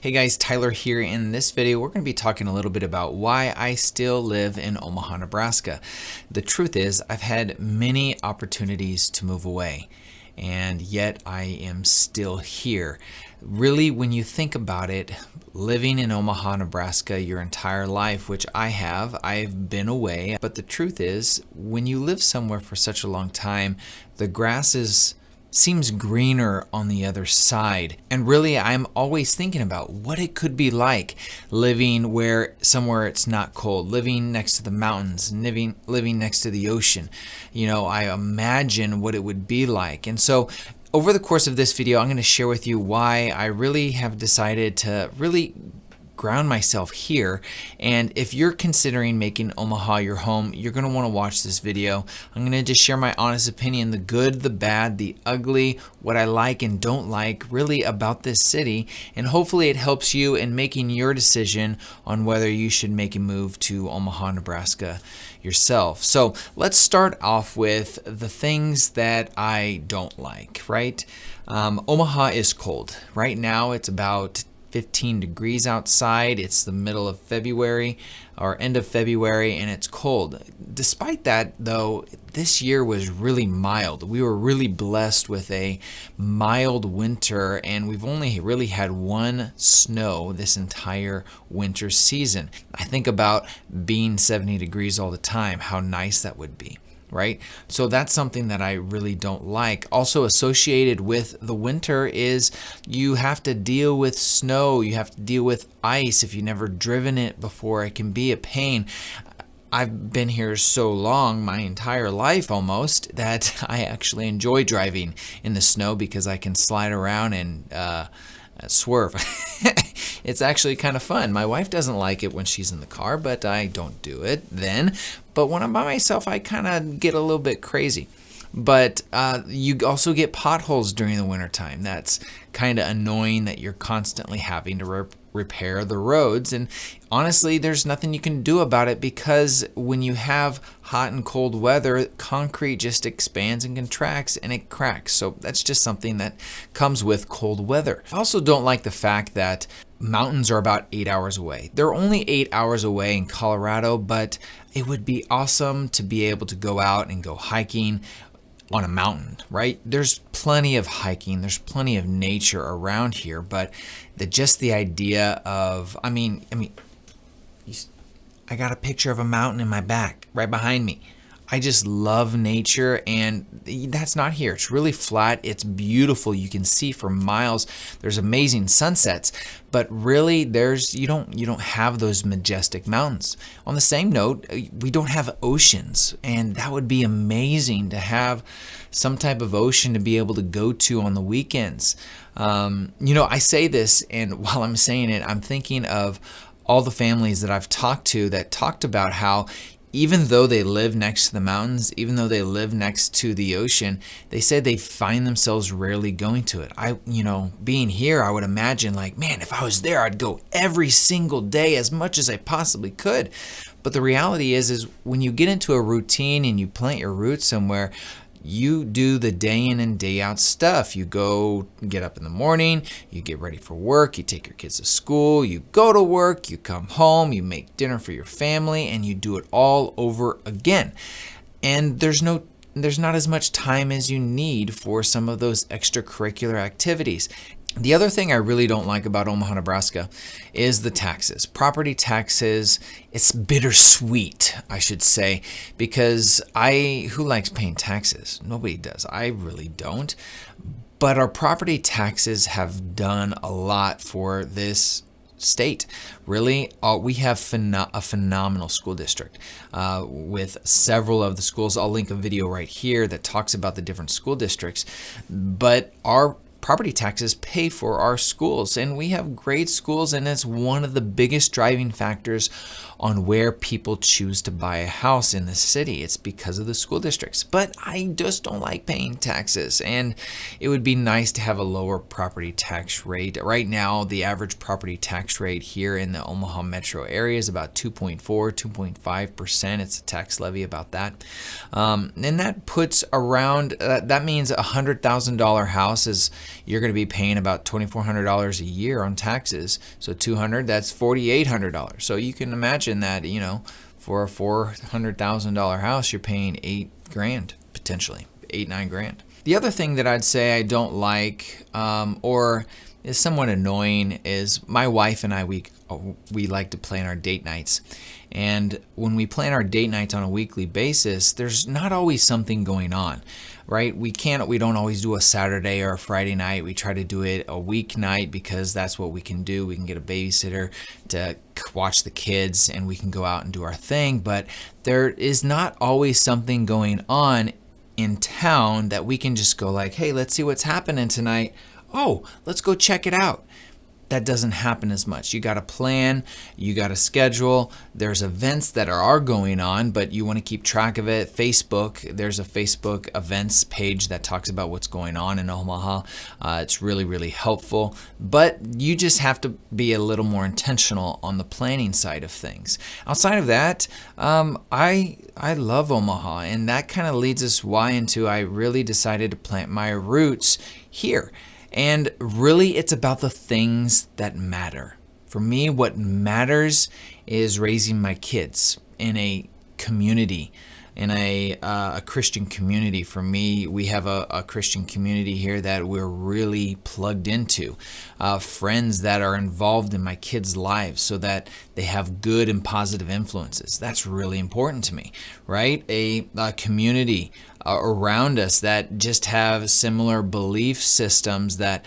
Hey guys, Tyler here. In this video, we're going to be talking a little bit about why I still live in Omaha, Nebraska. The truth is, I've had many opportunities to move away, and yet I am still here. Really, when you think about it, living in Omaha, Nebraska your entire life, which I've been away. But the truth is, when you live somewhere for such a long time, the grass seems greener on the other side. And really, I'm always thinking about what it could be like living somewhere it's not cold, living next to the mountains, living next to the ocean. I imagine what it would be like. And so over the course of this video, I'm going to share with you why I really have decided to really ground myself here. And if you're considering making Omaha your home, you're going to want to watch this video. I'm going to just share my honest opinion, the good, the bad, the ugly, what I like and don't like really about this city. And hopefully it helps you in making your decision on whether you should make a move to Omaha, Nebraska yourself. So let's start off with the things that I don't like, right? Omaha is cold. Right now it's about 15 degrees outside. It's the middle of February or end of February, and it's cold. Despite that, though, this year was really mild. We were really blessed with a mild winter, and we've only really had one snow this entire winter season. I think about being 70 degrees all the time, how nice that would be. Right? So that's something that I really don't like. Also associated with the winter is you have to deal with snow, you have to deal with ice. If you've never driven it before, it can be a pain. I've been here so long, my entire life almost, that I actually enjoy driving in the snow because I can slide around and swerve. It's actually kind of fun. My wife doesn't like it when she's in the car, but I don't do it then. But when I'm by myself, I kind of get a little bit crazy. But you also get potholes during the wintertime. That's kind of annoying that you're constantly having to repair the roads. And honestly, there's nothing you can do about it because when you have hot and cold weather, concrete just expands and contracts and it cracks. So that's just something that comes with cold weather. I also don't like the fact that mountains are about 8 hours away. They're only 8 hours away in Colorado, but it would be awesome to be able to go out and go hiking on a mountain, right? There's plenty of hiking, there's plenty of nature around here, but just the idea of, I got a picture of a mountain in my back, right behind me. I just love nature, and that's not here. It's really flat. It's beautiful. You can see for miles. There's amazing sunsets, but really you don't have those majestic mountains. On the same note, we don't have oceans, and that would be amazing to have some type of ocean to be able to go to on the weekends. I say this, and while I'm saying it, I'm thinking of all the families that I've talked to that talked about how even though they live next to the mountains, even though they live next to the ocean, they said they find themselves rarely going to it. Being here, I would imagine like, man, if I was there, I'd go every single day as much as I possibly could. But the reality is when you get into a routine and you plant your roots somewhere, you do the day in and day out stuff. You go get up in the morning, you get ready for work, you take your kids to school, you go to work, you come home, you make dinner for your family, and you do it all over again. And there's not as much time as you need for some of those extracurricular activities. The other thing I really don't like about Omaha, Nebraska is the taxes. Property taxes, it's bittersweet, I should say, because who likes paying taxes? Nobody does. I really don't. But our property taxes have done a lot for this state. Really, we have a phenomenal school district with several of the schools. I'll link a video right here that talks about the different school districts. But our property taxes pay for our schools, and we have great schools, and it's one of the biggest driving factors on where people choose to buy a house in the city. It's because of the school districts. But I just don't like paying taxes, and it would be nice to have a lower property tax rate. Right now, the average property tax rate here in the Omaha metro area is about 2.5%. It's a tax levy about that. And that puts around, that means a $100,000 house is you're going to be paying about $2,400 a year on taxes. So $200, that's $4,800. So you can imagine that, for a $400,000 house, you're paying $8,000 potentially, 8-9 grand. The other thing that I'd say I don't like, or is somewhat annoying, is my wife and I, we like to plan our date nights. And when we plan our date nights on a weekly basis, there's not always something going on, right? We don't always do a Saturday or a Friday night. We try to do it a weeknight because that's what we can do. We can get a babysitter to watch the kids and we can go out and do our thing. But there is not always something going on in town that we can just go like, hey, let's see what's happening tonight. Oh, let's go check it out. That doesn't happen as much. You got to plan, you got to schedule. There's events that are going on, but you want to keep track of it. Facebook, there's a Facebook events page that talks about what's going on in Omaha. It's really, really helpful, but you just have to be a little more intentional on the planning side of things. Outside of that, I love Omaha, and that kind of leads us into I really decided to plant my roots here. And really, it's about the things that matter. For me, what matters is raising my kids in a community, in a Christian community. For me, we have a Christian community here that we're really plugged into. Friends that are involved in my kids' lives so that they have good and positive influences. That's really important to me, right? A community around us that just have similar belief systems, that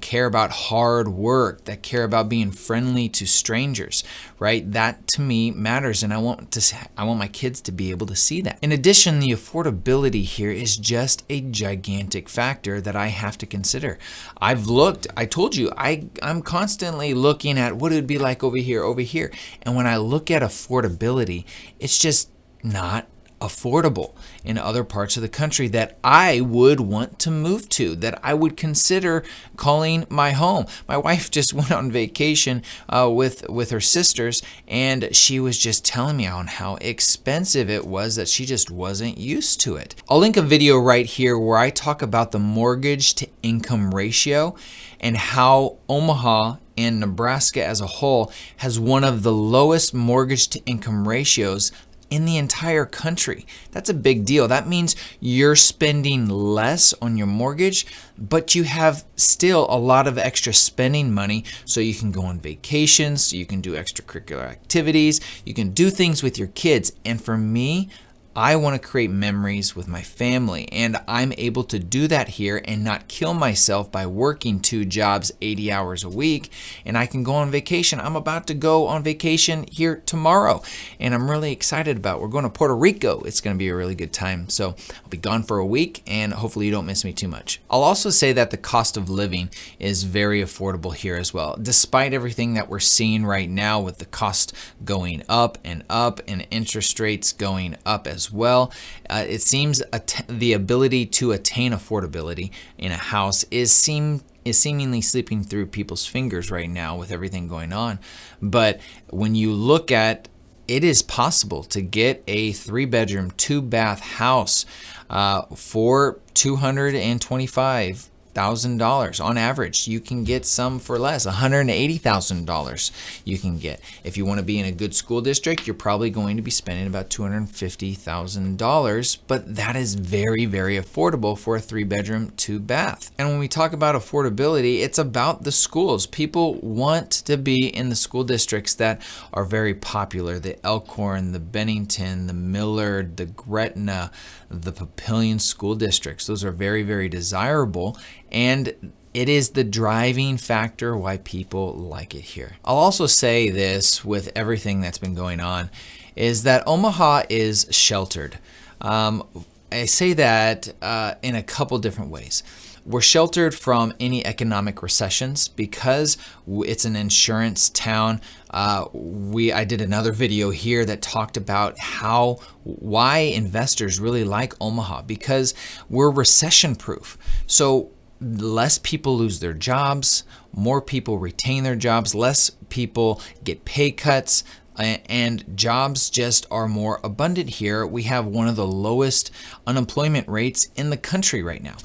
care about hard work, that care about being friendly to strangers, right? That to me matters, and I want my kids to be able to see that. In addition, the affordability here is just a gigantic factor that I have to consider. I told you, I'm constantly looking at what it would be like over here, and when I look at affordability, it's just not affordable in other parts of the country that I would want to move to, that I would consider calling my home. My wife just went on vacation with her sisters, and she was just telling me on how expensive it was, that she just wasn't used to it. I'll link a video right here where I talk about the mortgage to income ratio and how Omaha and Nebraska as a whole has one of the lowest mortgage to income ratios in the entire country. That's a big deal. That means you're spending less on your mortgage, but you have still a lot of extra spending money, so you can go on vacations, you can do extracurricular activities, you can do things with your kids. And for me, I want to create memories with my family, and I'm able to do that here and not kill myself by working 2 jobs 80 hours a week, and I can go on vacation. I'm about to go on vacation here tomorrow, and I'm really excited about it. We're going to Puerto Rico. It's going to be a really good time. So I'll be gone for a week, and hopefully you don't miss me too much. I'll also say that the cost of living is very affordable here as well. Despite everything that we're seeing right now with the cost going up and interest rates going up as well, it seems the ability to attain affordability in a house is seemingly slipping through people's fingers right now with everything going on. But when you look at it, is possible to get a 3-bedroom, 2-bath house for $225,000 on average. You can get some for less, $180,000 you can get. If you want to be in a good school district, you're probably going to be spending about $250,000, but that is very, very affordable for a 3-bedroom, 2-bath. And when we talk about affordability, it's about the schools. People want to be in the school districts that are very popular: the Elkhorn, the Bennington, the Millard, the Gretna, the Papillion school districts. Those are very, very desirable, and it is the driving factor why people like it here. I'll also say this, with everything that's been going on, is that Omaha is sheltered. I say that in a couple different ways. We're sheltered from any economic recessions because it's an insurance town. I did another video here that talked about why investors really like Omaha, because we're recession proof. So less people lose their jobs, more people retain their jobs, less people get pay cuts, and jobs just are more abundant here. We have one of the lowest unemployment rates in the country right now.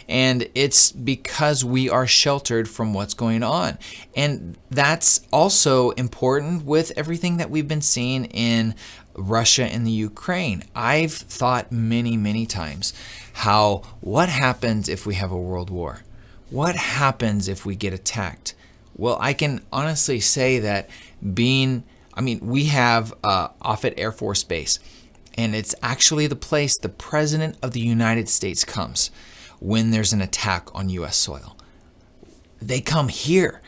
And it's because we are sheltered from what's going on. And that's also important with everything that we've been seeing in Russia and the Ukraine. I've thought many times what happens if we have a world war? What happens if we get attacked? Well, I can honestly say that we have Offutt Air Force Base, and it's actually the place the President of the United States comes when there's an attack on U.S. soil. They come here.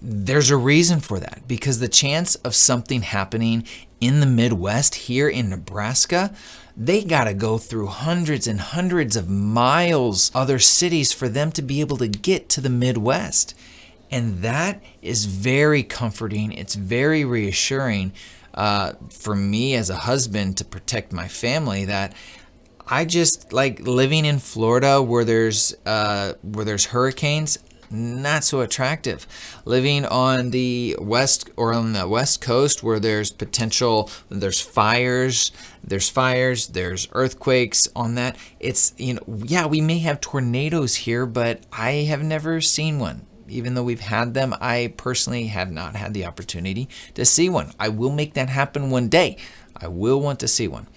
There's a reason for that, because the chance of something happening in the Midwest here in Nebraska, they got to go through hundreds and hundreds of miles, other cities, for them to be able to get to the Midwest. And that is very comforting. It's very reassuring for me as a husband to protect my family, that I just like living in Florida where there's hurricanes. Not so attractive. Living on the west coast where there's fires, there's earthquakes on that. It's, we may have tornadoes here, but I have never seen one. Even though we've had them, I personally have not had the opportunity to see one. I will make that happen one day. I will want to see one.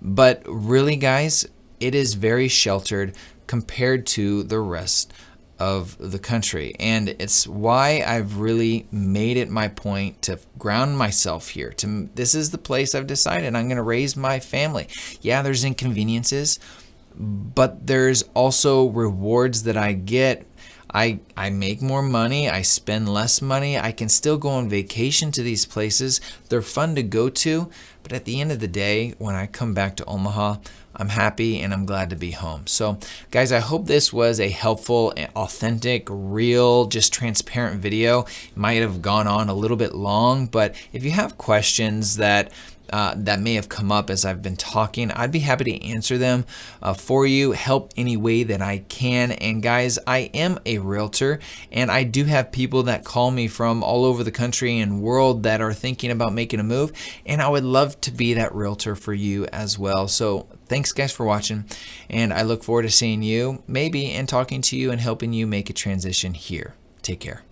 But really, guys, it is very sheltered compared to the rest of the country. And it's why I've really made it my point to ground myself here. This is the place I've decided I'm going to raise my family. Yeah, there's inconveniences, but there's also rewards that I get. I make more money, I spend less money, I can still go on vacation to these places. They're fun to go to, but at the end of the day, when I come back to Omaha, I'm happy and I'm glad to be home. So guys, I hope this was a helpful, authentic, real, just transparent video. It might have gone on a little bit long, but if you have questions that may have come up as I've been talking, I'd be happy to answer them for you, help any way that I can. And guys, I am a realtor, and I do have people that call me from all over the country and world that are thinking about making a move, and I would love to be that realtor for you as well. So thanks guys for watching, and I look forward to seeing you maybe and talking to you and helping you make a transition here. Take care.